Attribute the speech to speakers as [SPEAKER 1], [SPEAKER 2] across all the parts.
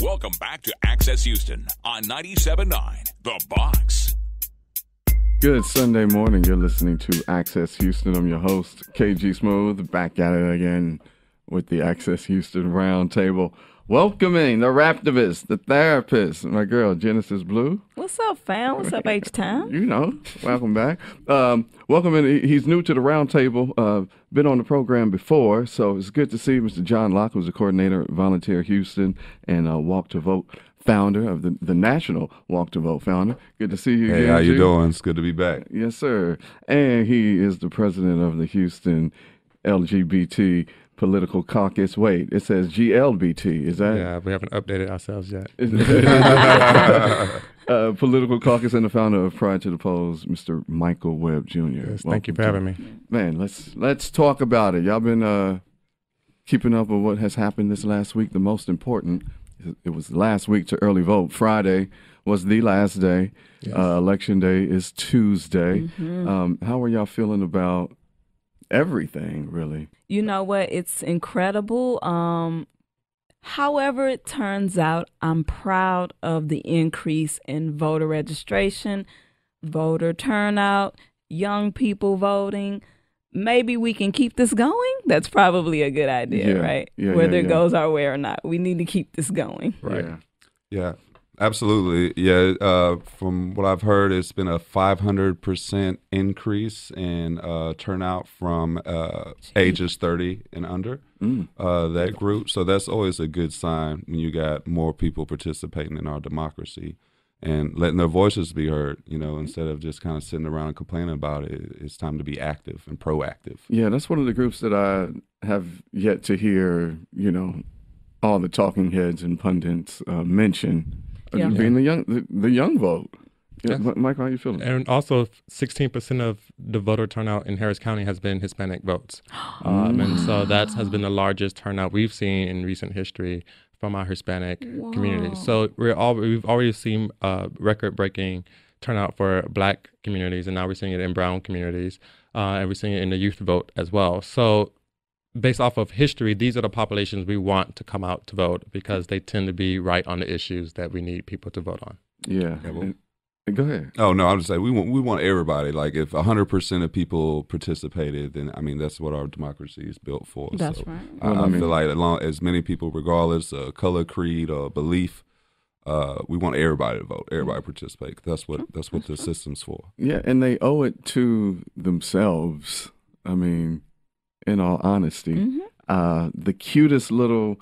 [SPEAKER 1] Welcome back to Access Houston on 97.9 The Box.
[SPEAKER 2] Good Sunday morning. You're listening to Access Houston. I'm your host, KG Smooth, back at it again with the Access Houston Roundtable. Welcoming the Raptivist, the therapist, my girl, Genesis Blue.
[SPEAKER 3] What's up, fam? What's up, H-Town?
[SPEAKER 2] You know, welcome back. Welcoming, he's new to the Roundtable, been on the program before, so it's good to see Mr. John Locke, who's the coordinator at Volunteer Houston and Walk to Vote founder of the National Walk to Vote founder. Good to see you again.
[SPEAKER 4] Hey, how you doing? It's good to be back.
[SPEAKER 2] Yes, sir. And he is the president of the Houston LGBT Political Caucus. Wait, it says GLBT. Is that?
[SPEAKER 5] Yeah, we haven't updated ourselves yet.
[SPEAKER 2] Political Caucus and the founder of Pride to the Polls, Mr. Michael Webb Jr.
[SPEAKER 5] Yes, thank you for having me.
[SPEAKER 2] Man, let's talk about it. Y'all been keeping up with what has happened this last week. The most important, it was last week to early vote. Friday was the last day. Yes. Election day is Tuesday. Mm-hmm. How are y'all feeling about everything, really?
[SPEAKER 3] You know what? It's incredible. However it turns out, I'm proud of the increase in voter registration, voter turnout, young people voting. Maybe we can keep this going. That's probably a good idea, right?
[SPEAKER 2] Yeah,
[SPEAKER 3] Whether it goes our way or not, we need to keep this going.
[SPEAKER 5] Right.
[SPEAKER 4] Yeah, absolutely. Yeah, from what I've heard, it's been a 500% increase in turnout from ages 30 and under, that group. So that's always a good sign when you got more people participating in our democracy and letting their voices be heard, you know, instead of just kind of sitting around and complaining about it. It's time to be active and proactive.
[SPEAKER 2] Yeah, that's one of the groups that I have yet to hear, you know, all the talking heads and pundits mention. Being the young vote. Yeah, Mike, how you feeling?
[SPEAKER 5] And also 16% of the voter turnout in Harris County has been Hispanic votes. And so that has been the largest turnout we've seen in recent history from our Hispanic community. So we've already seen record-breaking turnout for Black communities, and now we're seeing it in brown communities, and we're seeing it in the youth vote as well. So based off of history, these are the populations we want to come out to vote because they tend to be right on the issues that we need people to vote on.
[SPEAKER 2] Yeah. Go ahead.
[SPEAKER 4] Oh, no, I'll just say we want everybody. Like if 100% of people participated, then, I mean, that's what our democracy is built for.
[SPEAKER 3] That's
[SPEAKER 4] so
[SPEAKER 3] right.
[SPEAKER 4] I feel like as many people, regardless of color, creed, or belief, we want everybody to vote, everybody participate. That's what the system's for.
[SPEAKER 2] Yeah, and they owe it to themselves. I mean, in all honesty, the cutest little,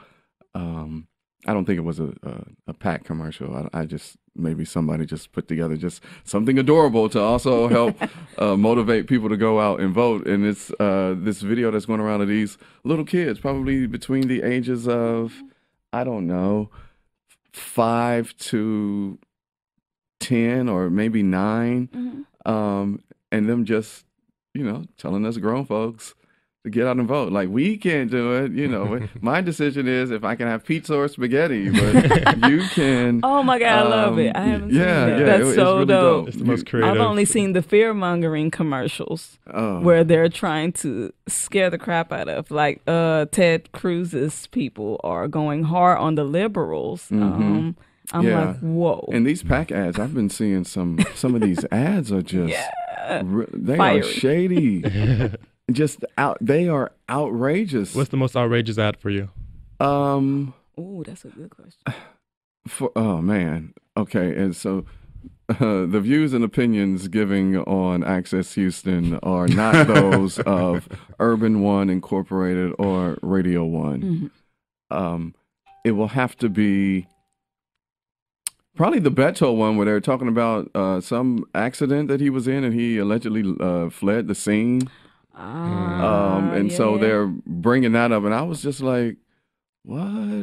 [SPEAKER 2] I don't think it was a PAC commercial. I just, maybe somebody just put together just something adorable to also help motivate people to go out and vote. And it's this video that's going around of these little kids, probably between the ages of, I don't know, 5 to 10 or maybe 9. And them just, you know, telling us grown folks to get out and vote. Like, we can't do it, you know. My decision is if I can have pizza or spaghetti, but you can.
[SPEAKER 3] Oh my God, I love it. I haven't seen that.
[SPEAKER 2] Yeah,
[SPEAKER 3] that's so
[SPEAKER 2] really
[SPEAKER 3] dope.
[SPEAKER 5] It's the most creative.
[SPEAKER 3] I've only seen the fear-mongering commercials where they're trying to scare the crap out of, like Ted Cruz's people are going hard on the liberals. I'm like, whoa.
[SPEAKER 2] And these PAC ads, I've been seeing some of these ads are just, they
[SPEAKER 3] Fiery.
[SPEAKER 2] are shady. Just they are outrageous.
[SPEAKER 5] What's the most outrageous ad for you?
[SPEAKER 3] Oh, that's a good question.
[SPEAKER 2] Oh man. Okay, and so the views and opinions giving on Access Houston are not those of Urban One Incorporated or Radio One. It will have to be probably the Beto one where they're talking about some accident that he was in and he allegedly fled the scene. So they're bringing that up, and I was just like, "What,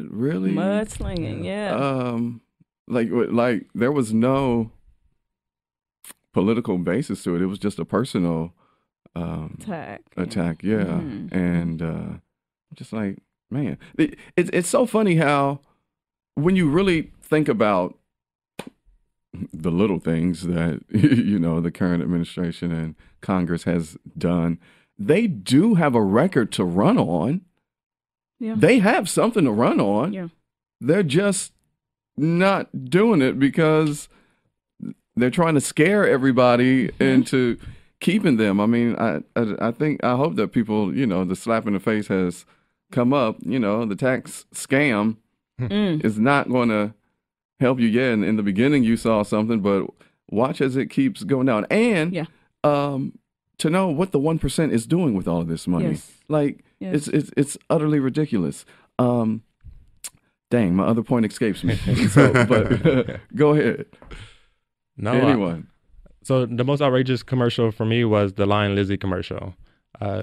[SPEAKER 2] really?"
[SPEAKER 3] Mudslinging,
[SPEAKER 2] like there was no political basis to it. It was just a personal attack, yeah. And just like, man, it's so funny how when you really think about the little things that you know the current administration and Congress has done. They do have a record to run on. Yeah. They have something to run on. Yeah. They're just not doing it because they're trying to scare everybody into keeping them. I mean, I hope that people, the slap in the face has come up. The tax scam is not going to help you. Yeah, in the beginning you saw something, but watch as it keeps going down. And to know what the 1% is doing with all of this money, it's utterly ridiculous. Dang, my other point escapes me. But go ahead.
[SPEAKER 5] No,
[SPEAKER 2] anyone.
[SPEAKER 5] So the most outrageous commercial for me was the Lion Lizzie commercial.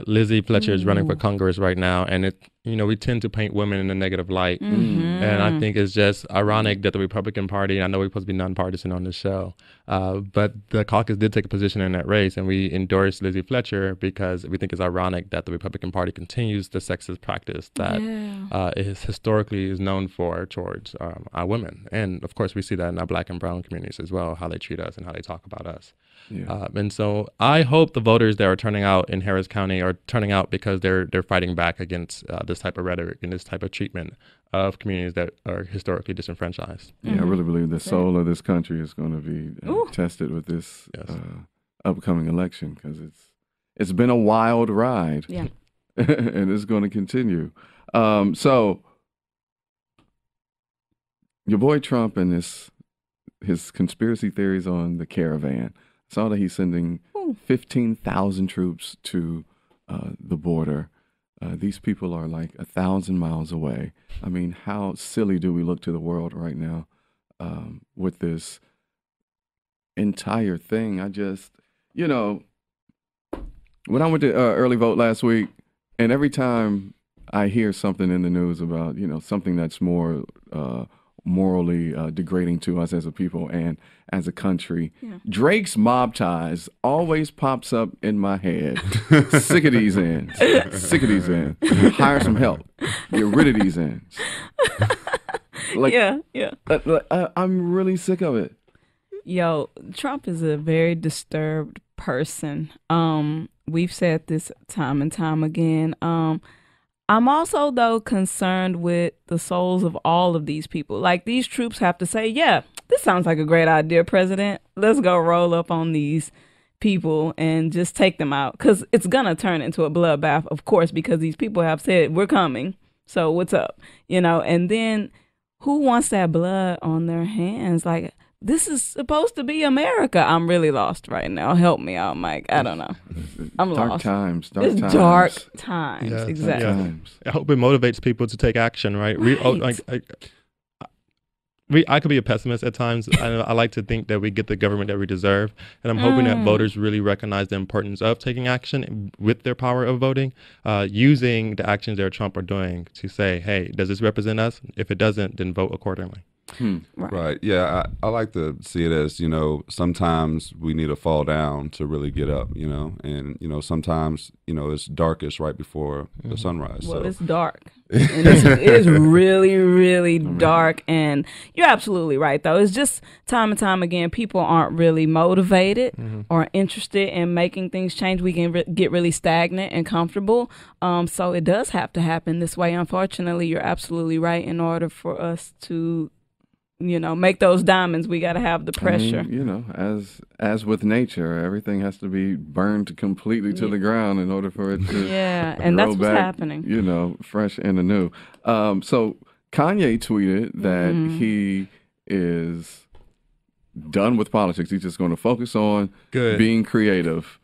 [SPEAKER 5] Lizzie Fletcher is running for Congress right now, and we tend to paint women in a negative light, and I think it's just ironic that the Republican Party, and I know we're supposed to be nonpartisan on this show, but the caucus did take a position in that race, and we endorsed Lizzie Fletcher because we think it's ironic that the Republican Party continues the sexist practice that historically is known for towards our women, and of course we see that in our Black and brown communities as well, how they treat us and how they talk about us. Yeah. And so I hope the voters that are turning out in Harris County are turning out because they're fighting back against this type of rhetoric and this type of treatment of communities that are historically disenfranchised.
[SPEAKER 2] Yeah, I really believe the soul of this country is going to be tested with this upcoming election because it's been a wild ride, and it's going to continue. So your boy Trump and his conspiracy theories on the caravan. Saw that he's sending 15,000 troops to the border. These people are like 1,000 miles away. I mean, how silly do we look to the world right now with this entire thing? I just, when I went to early vote last week, and every time I hear something in the news about, something that's more morally degrading to us as a people and as a country. Drake's mob ties always pops up in my head. Sick of these ends. Sick of these ends. Hire some help. Get rid of these ends. I'm really sick of it.
[SPEAKER 3] Yo, Trump is a very disturbed person. We've said this time and time again. I'm also, though, concerned with the souls of all of these people. Like, these troops have to say, yeah, this sounds like a great idea, President. Let's go roll up on these people and just take them out. Because it's going to turn into a bloodbath, of course, because these people have said, we're coming. So what's up? And then who wants that blood on their hands? Like, this is supposed to be America. I'm really lost right now. Help me out, Mike. I don't know. I'm
[SPEAKER 2] dark
[SPEAKER 3] lost.
[SPEAKER 2] Times.
[SPEAKER 3] It's dark times.
[SPEAKER 5] Yeah,
[SPEAKER 3] exactly.
[SPEAKER 5] Dark times. I hope it motivates people to take action, right? I could be a pessimist at times. I like to think that we get the government that we deserve. And I'm hoping that voters really recognize the importance of taking action with their power of voting, using the actions that Trump are doing to say, hey, does this represent us? If it doesn't, then vote accordingly.
[SPEAKER 4] Right. Yeah. I like to see it as, sometimes we need to fall down to really get up, and, sometimes, it's darkest right before the sunrise.
[SPEAKER 3] Well, it's dark. And it is really, really dark. And you're absolutely right, though. It's just time and time again, people aren't really motivated or interested in making things change. We can get really stagnant and comfortable. So it does have to happen this way. Unfortunately, you're absolutely right. In order for us to make those diamonds, we got to have the pressure.
[SPEAKER 2] I mean, as with nature, everything has to be burned completely to the ground in order for it to
[SPEAKER 3] and that's what's happening.
[SPEAKER 2] Fresh and anew. So Kanye tweeted that he is done with politics. He's just going to focus on being creative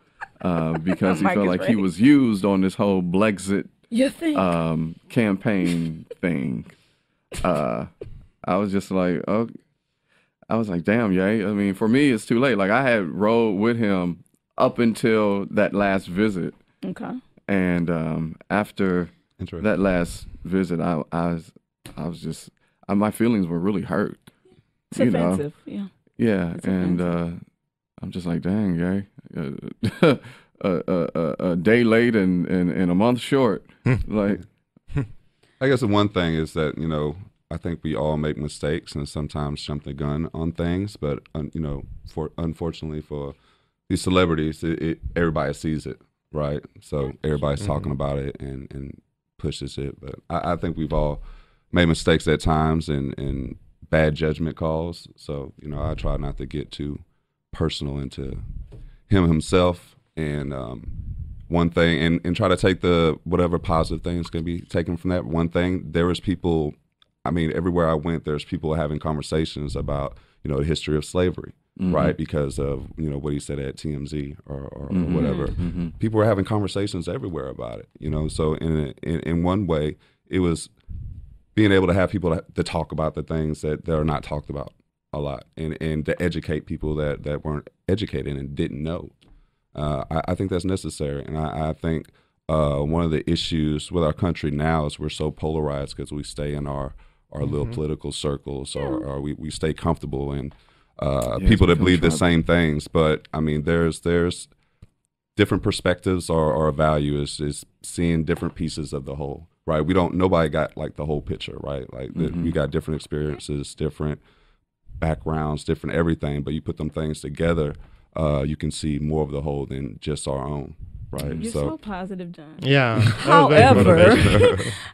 [SPEAKER 2] because he felt like he was used on this whole Blexit campaign thing. I was just like, I was like, damn, yay. I mean, for me, it's too late. Like, I had rode with him up until that last visit. Okay. And after that last visit, I was just, my feelings were really hurt.
[SPEAKER 3] It's offensive, yeah.
[SPEAKER 2] Yeah, and I'm just like, dang, yay. A day late and a month short. Like,
[SPEAKER 4] I guess the one thing is that, I think we all make mistakes and sometimes jump the gun on things, but unfortunately for these celebrities, everybody sees it, right? So everybody's talking about it and pushes it. But I think we've all made mistakes at times and bad judgment calls. So, I try not to get too personal into him himself, and one thing, and try to take whatever positive things can be taken from that. One thing, there was people, everywhere I went, there's people having conversations about, the history of slavery, right? Because of, what he said at TMZ or whatever. People were having conversations everywhere about it, so in one way, it was being able to have people to talk about the things that are not talked about a lot, and to educate people that weren't educated and didn't know. I think that's necessary, and I think one of the issues with our country now is we're so polarized because we stay in our little political circles, or we stay comfortable in people that believe the same things. But there's different perspectives, or value is seeing different pieces of the whole, right? Nobody got like the whole picture, right? Like we got different experiences, different backgrounds, different everything, but you put them things together, you can see more of the whole than just our own, right?
[SPEAKER 3] You're so positive, John.
[SPEAKER 5] Yeah.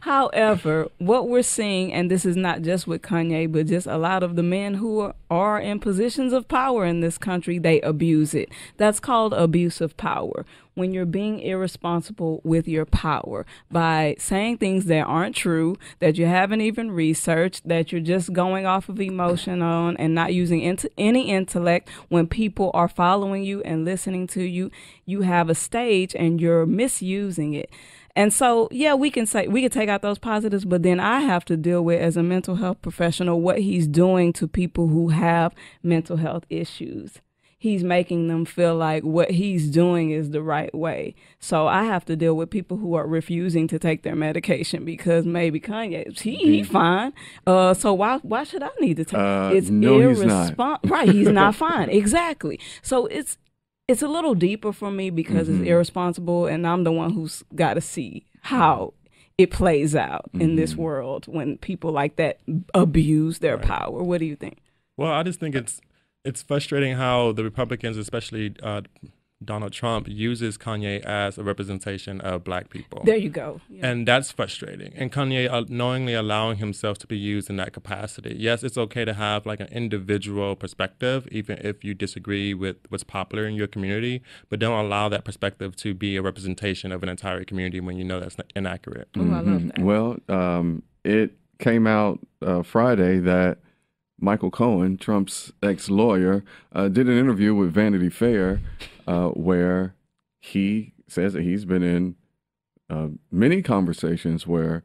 [SPEAKER 3] However, what we're seeing, and this is not just with Kanye, but just a lot of the men who are in positions of power in this country, they abuse it. That's called abuse of power. When you're being irresponsible with your power by saying things that aren't true, that you haven't even researched, that you're just going off of emotion on and not using any intellect. When people are following you and listening to you, you have a stage and you're misusing it. And so, we can take out those positives, but then I have to deal with, as a mental health professional, what he's doing to people who have mental health issues. He's making them feel like what he's doing is the right way. So I have to deal with people who are refusing to take their medication because maybe Kanye, he fine. So why should I need to take it? It's irresponsible. Right, he's not fine. Exactly. So it's a little deeper for me because it's irresponsible, and I'm the one who's got to see how it plays out in this world when people like that abuse their power. What do you think?
[SPEAKER 5] Well, I just think it's frustrating how the Republicans, especially Donald Trump, uses Kanye as a representation of Black people.
[SPEAKER 3] There you go. Yeah.
[SPEAKER 5] And that's frustrating. And Kanye knowingly allowing himself to be used in that capacity. Yes, it's okay to have like an individual perspective, even if you disagree with what's popular in your community, but don't allow that perspective to be a representation of an entire community when you know that's inaccurate.
[SPEAKER 3] Oh, I love that.
[SPEAKER 2] Well, it came out Friday that Michael Cohen, Trump's ex-lawyer, did an interview with Vanity Fair where he says that he's been in many conversations where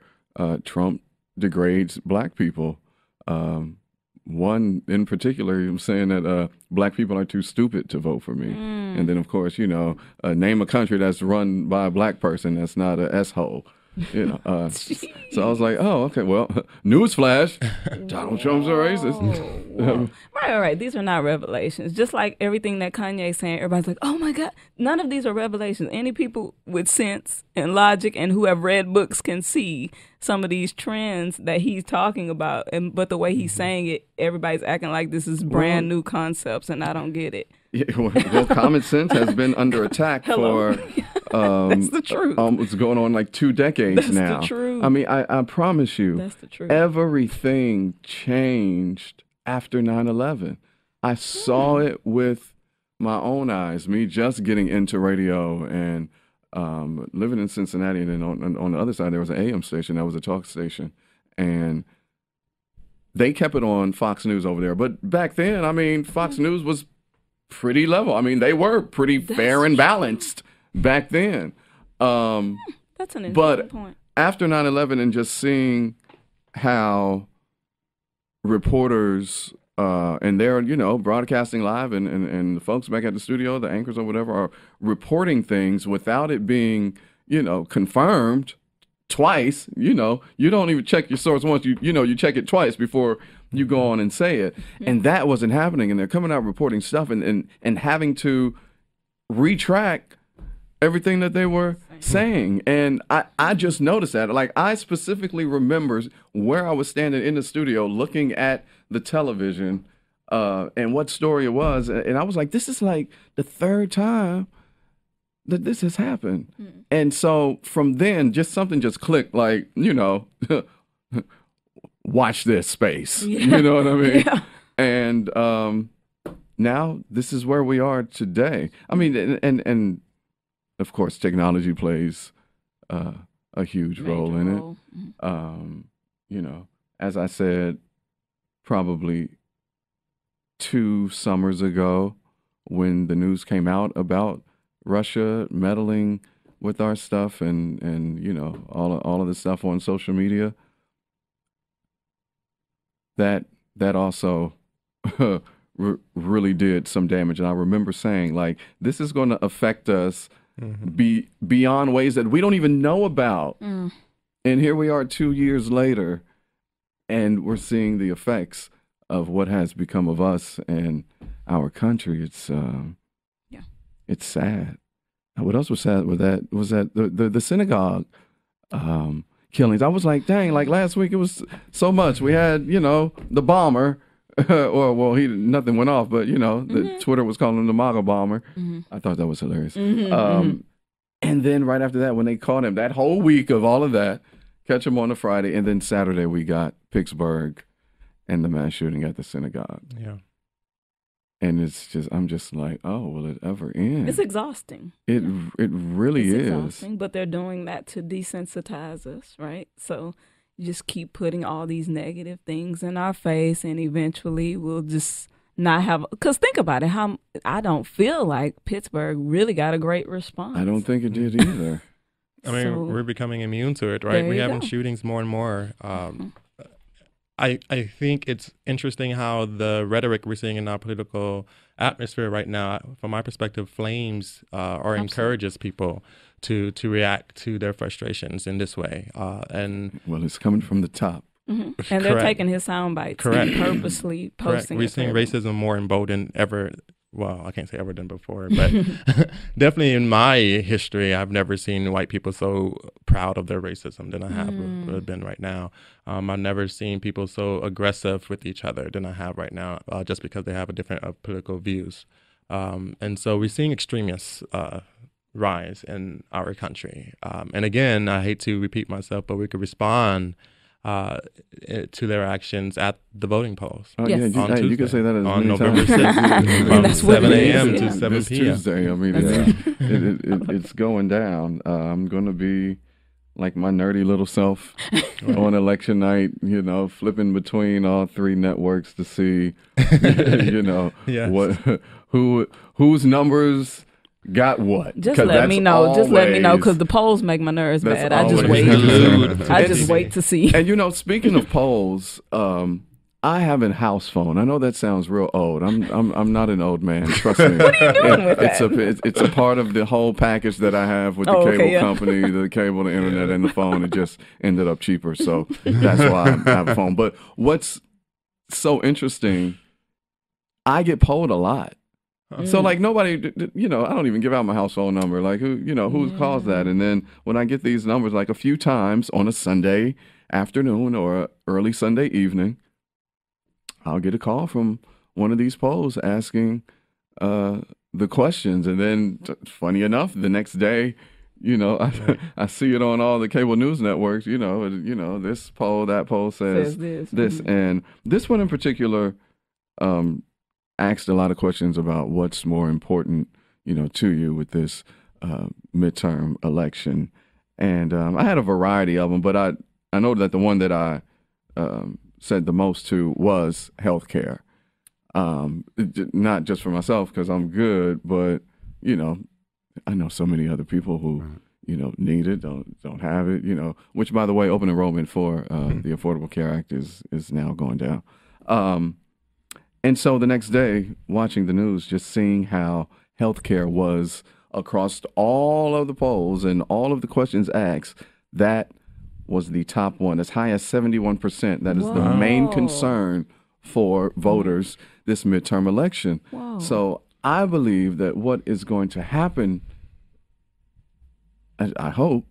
[SPEAKER 2] Trump degrades Black people. One in particular, he was saying that Black people are too stupid to vote for me. And then, of course, name a country that's run by a Black person that's not an S-hole. So I was like, oh, okay, well, newsflash, Donald Trump's a racist.
[SPEAKER 3] Right. These are not revelations. Just like everything that Kanye's saying, everybody's like, oh my God, none of these are revelations. Any people with sense and logic and who have read books can see some of these trends that he's talking about. But the way he's saying it, everybody's acting like this is brand new concepts, and I don't get it.
[SPEAKER 2] Yeah, well, common sense has been under attack for
[SPEAKER 3] that's the truth.
[SPEAKER 2] It's going on like 2 decades
[SPEAKER 3] that's
[SPEAKER 2] now.
[SPEAKER 3] The truth.
[SPEAKER 2] I mean, I promise you,
[SPEAKER 3] that's the truth.
[SPEAKER 2] Everything changed after 9/11. I saw it with my own eyes. Me just getting into radio and living in Cincinnati, and then on the other side there was an AM station that was a talk station, and they kept it on Fox News over there. But back then, I mean, Fox News was pretty level. I mean, they were pretty fair and balanced back then.
[SPEAKER 3] That's an interesting point.
[SPEAKER 2] After 9/11 and just seeing how reporters and they're, broadcasting live and the folks back at the studio, the anchors or whatever, are reporting things without it being, confirmed twice. You don't even check your source once. You check it twice before you go on and say it. Yeah. And that wasn't happening. And they're coming out reporting stuff and having to retract everything that they were saying. And I just noticed that. Like, I specifically remember where I was standing in the studio looking at the television and what story it was. And I was like, this is like the 3rd time that this has happened. And so from then, something just clicked, like, watch this space.
[SPEAKER 3] Yeah.
[SPEAKER 2] You know what I mean?
[SPEAKER 3] Yeah.
[SPEAKER 2] And now this is where we are today. I mean, and of course, technology plays a huge role in it. You know, as I said, probably 2 summers ago, when the news came out about Russia meddling with our stuff and you know, all of the stuff on social media, that also really did some damage. And I remember saying, like, this is going to affect us beyond ways that we don't even know about. And here we are 2 years later, and we're seeing the effects of what has become of us and our country. It's it's sad. What else was sad with that? Was that the synagogue killings? I was like, dang! Like last week, it was so much. We had, you know, the bomber, or well, nothing went off, but you know, the Twitter was calling him the MAGA bomber. I thought that was hilarious. And then right after that, when they caught him, that whole week of all of that, catch him on a Friday, and then Saturday we got Pittsburgh and the mass shooting at the synagogue. Yeah. And it's just, I'm just like, oh, will it ever end?
[SPEAKER 3] It's exhausting.
[SPEAKER 2] It really is.
[SPEAKER 3] Exhausting, but they're doing that to desensitize us, right? So you just keep putting all these negative things in our face, and eventually we'll just not have, because think about it, I don't feel like Pittsburgh really got a great response.
[SPEAKER 2] I don't think it did either.
[SPEAKER 5] I mean, we're becoming immune to it, right? We're having shootings more and more. I think it's interesting how the rhetoric we're seeing in our political atmosphere right now, from my perspective, flames or encourages people to react to their frustrations in this way. And
[SPEAKER 2] well, it's coming from the top.
[SPEAKER 3] And they're taking his sound bites and purposely posting.
[SPEAKER 5] We're seeing racism more emboldened ever. Well, I can't say ever than before, but definitely in my history, I've never seen white people so proud of their racism than I have been right now. I've never seen people so aggressive with each other than I have right now, just because they have a different political views. And so we're seeing extremists rise in our country. And again, I hate to repeat myself, but we could respond to their actions at the voting polls.
[SPEAKER 3] Yes.
[SPEAKER 2] Yeah, you can say that as
[SPEAKER 5] on
[SPEAKER 2] many
[SPEAKER 5] November
[SPEAKER 2] times.
[SPEAKER 5] 6th, from 7 a.m. to 7
[SPEAKER 2] This
[SPEAKER 5] p.m.
[SPEAKER 2] Tuesday, I mean, it's going down. I'm going to be like my nerdy little self on election night, you know, flipping between all 3 networks to see, you know, whose numbers got what.
[SPEAKER 3] Just let me know. Just let me know, because the polls make my nerves bad. I just wait. I just wait to see.
[SPEAKER 2] And you know, speaking of polls, I have a house phone. I know that sounds real old. I'm not an old man. Trust me.
[SPEAKER 3] What are you doing with that?
[SPEAKER 2] It's a part of the whole package that I have with the cable company, the cable, the internet, and the phone. It just ended up cheaper, so that's why I have a phone. But what's so interesting, I get polled a lot. So like nobody, you know, I don't even give out my house phone number. Like who calls that? And then when I get these numbers, like a few times on a Sunday afternoon or early Sunday evening, I'll get a call from one of these polls asking the questions. And then funny enough, the next day, you know, I see it on all the cable news networks, you know, this poll, that poll says this. And this one in particular, asked a lot of questions about what's more important, you know, to you with this midterm election. And I had a variety of them, but I know that the one that I said the most to was healthcare. Not just for myself, because I'm good, but, you know, I know so many other people who, you know, need it, don't have it, you know, which, by the way, open enrollment for the Affordable Care Act is now going down. And so the next day, watching the news, just seeing how healthcare was across all of the polls and all of the questions asked, that was the top one, as high as 71%. That is the main concern for voters this midterm election. So I believe that what is going to happen, I hope,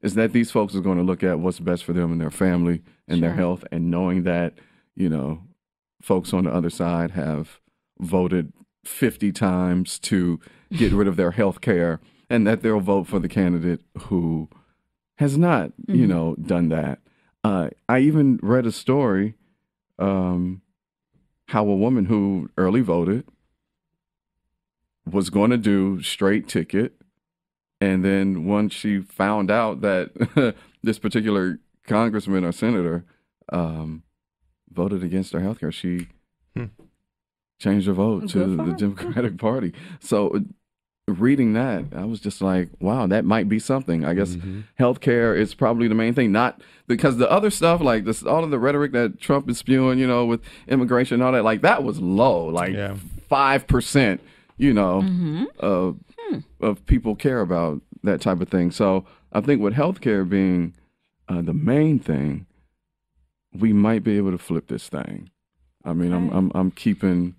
[SPEAKER 2] is that these folks are going to look at what's best for them and their family and their health, and knowing that, you know, folks on the other side have voted 50 times to get rid of their health care, and that they'll vote for the candidate who has not, you know, done that. I even read a story how a woman who early voted was going to do straight ticket. And then once she found out that this particular congressman or senator voted against her health care, she changed her vote to the Democratic Party. So reading that, I was just like, wow, that might be something. I guess healthcare is probably the main thing, not because the other stuff, like this, all of the rhetoric that Trump is spewing, you know, with immigration and all that, like that was low, like 5%, you know, of people care about that type of thing. So I think with healthcare being the main thing, we might be able to flip this thing. I mean, I'm keeping,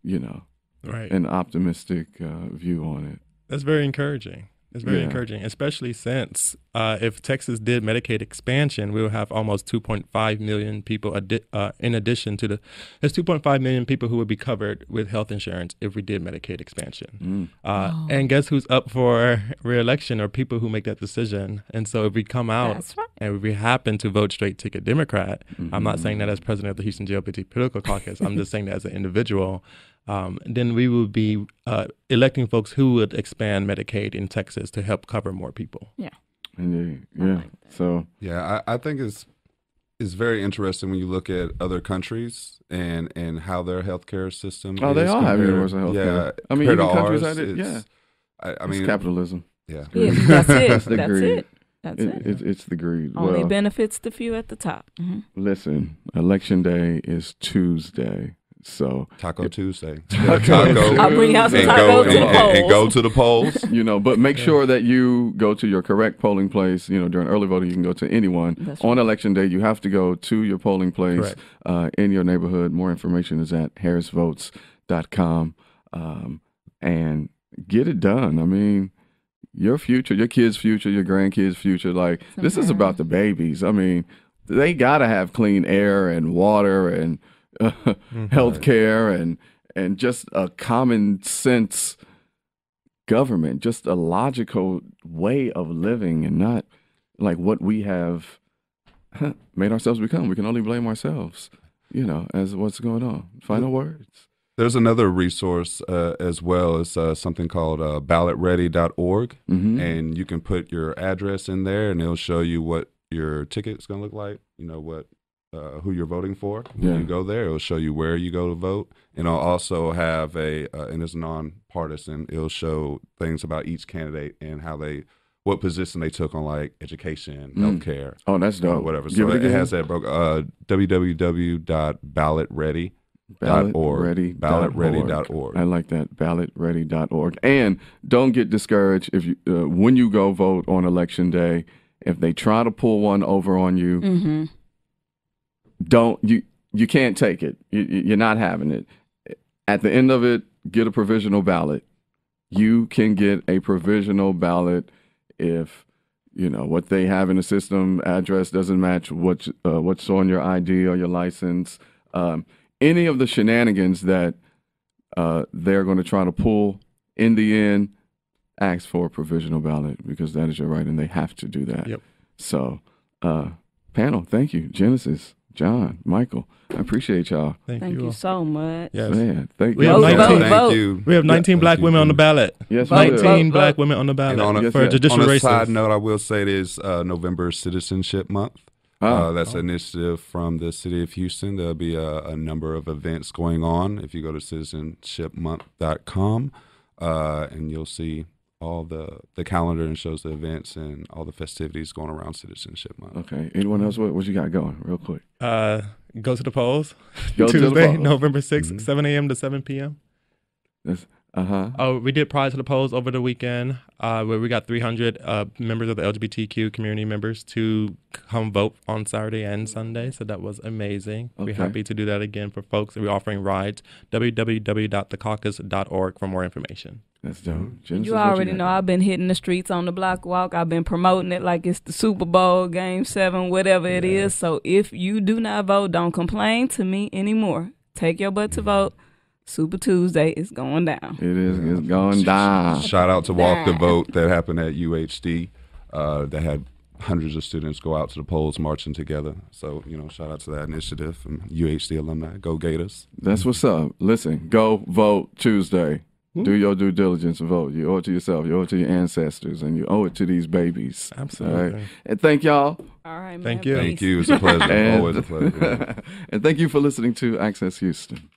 [SPEAKER 2] you know, an optimistic view on it.
[SPEAKER 5] That's very encouraging. It's very encouraging, especially since if Texas did Medicaid expansion, we would have almost 2.5 million people in addition to there's 2.5 million people who would be covered with health insurance if we did Medicaid expansion. And guess who's up for re-election are people who make that decision. And so if we come out and if we happen to vote straight ticket Democrat, I'm not saying that as president of the Houston GLBT Political Caucus, I'm just saying that as an individual, then we would be electing folks who would expand Medicaid in Texas to help cover more people.
[SPEAKER 2] Yeah. Indeed. Yeah. Like so.
[SPEAKER 4] Yeah, I think it's very interesting when you look at other countries and how their healthcare system.
[SPEAKER 2] Oh, they all have universal healthcare. Yeah, I mean, even countries that I mean, it's capitalism.
[SPEAKER 3] Yeah. That's it. That's it. That's it.
[SPEAKER 2] It's the greed.
[SPEAKER 3] Only benefits the few at the top.
[SPEAKER 2] Listen, Election Day is Tuesday. So
[SPEAKER 4] Taco Tuesday.
[SPEAKER 3] I'll bring out some tacos
[SPEAKER 4] and go to the polls.
[SPEAKER 2] You know, but make sure that you go to your correct polling place. You know, during early voting, you can go to anyone. On Election Day, you have to go to your polling place in your neighborhood. More information is at harrisvotes.com. And get it done. I mean, your future, your kids' future, your grandkids' future. Like, this is about the babies. I mean, they got to have clean air and water and healthcare and just a common sense government, just a logical way of living, and not like what we have made ourselves become. We can only blame ourselves, you know, as what's going on. Final words.
[SPEAKER 4] There's another resource as well. It's something called ballotready.org, and you can put your address in there, and it'll show you what your ticket's going to look like. You know what. Who you're voting for. When you go there, it'll show you where you go to vote. And it'll also have and it's nonpartisan, it'll show things about each candidate and what position they took on, like education, healthcare.
[SPEAKER 2] Oh, that's dope.
[SPEAKER 4] Whatever. So it has that www.ballotready.org. Ballotready.org.
[SPEAKER 2] I like that. Ballotready.org. And don't get discouraged if you when you go vote on Election Day, if they try to pull one over on you, you can't take it. You're not having it. At the end of it, get a provisional ballot. You can get a provisional ballot if, you know, what they have in the system address doesn't match what's on your ID or your license. Any of the shenanigans that they're going to try to pull, in the end, ask for a provisional ballot, because that is your right and they have to do that.
[SPEAKER 5] Yep.
[SPEAKER 2] So, panel, thank you. Genesis, John, Michael, I appreciate y'all.
[SPEAKER 3] Thank you so much.
[SPEAKER 5] Yes.
[SPEAKER 2] Man, thank
[SPEAKER 5] We
[SPEAKER 2] you.
[SPEAKER 5] have 19,
[SPEAKER 4] Thank you.
[SPEAKER 5] We have 19 black women on the ballot.
[SPEAKER 2] Yes,
[SPEAKER 5] 19 black women on the ballot for judicial
[SPEAKER 4] on a
[SPEAKER 5] races.
[SPEAKER 4] side note, I will say it is November Citizenship Month. That's an initiative from the city of Houston. There'll be a number of events going on. If you go to citizenshipmonth.com, and you'll see all the calendar and shows the events and all the festivities going around Citizenship Month.
[SPEAKER 2] Okay. Anyone else? What you got going real quick?
[SPEAKER 5] Go to the polls.
[SPEAKER 2] Go to the
[SPEAKER 5] Tuesday,
[SPEAKER 2] polls.
[SPEAKER 5] November 6th, 7 a.m. to 7 p.m.
[SPEAKER 2] Oh,
[SPEAKER 5] we did prize to the polls over the weekend, where we got 300 members of the LGBTQ community members to come vote on Saturday and Sunday. So that was amazing.
[SPEAKER 2] Okay.
[SPEAKER 5] We're happy to do that again for folks. We're offering rides. www.thecaucus.org for more information.
[SPEAKER 2] That's dope. Genesis,
[SPEAKER 3] You already know I've been hitting the streets on the block walk. I've been promoting it like it's the Super Bowl, Game 7, whatever it is. So if you do not vote, don't complain to me anymore. Take your butt to vote. Super Tuesday is going down.
[SPEAKER 2] It is. It's going down.
[SPEAKER 4] Shout out to Walk the Vote that happened at UHD. That had hundreds of students go out to the polls marching together. So, shout out to that initiative and UHD alumni. Go Gators.
[SPEAKER 2] That's what's up. Listen, go vote Tuesday. Do your due diligence and vote. You owe it to yourself. You owe it to your ancestors, and you owe it to these babies.
[SPEAKER 5] Absolutely.
[SPEAKER 2] All right? And thank y'all.
[SPEAKER 3] All right,
[SPEAKER 5] Thank you.
[SPEAKER 4] Thank you. It's a pleasure. Always a pleasure.
[SPEAKER 2] And thank you for listening to Access Houston.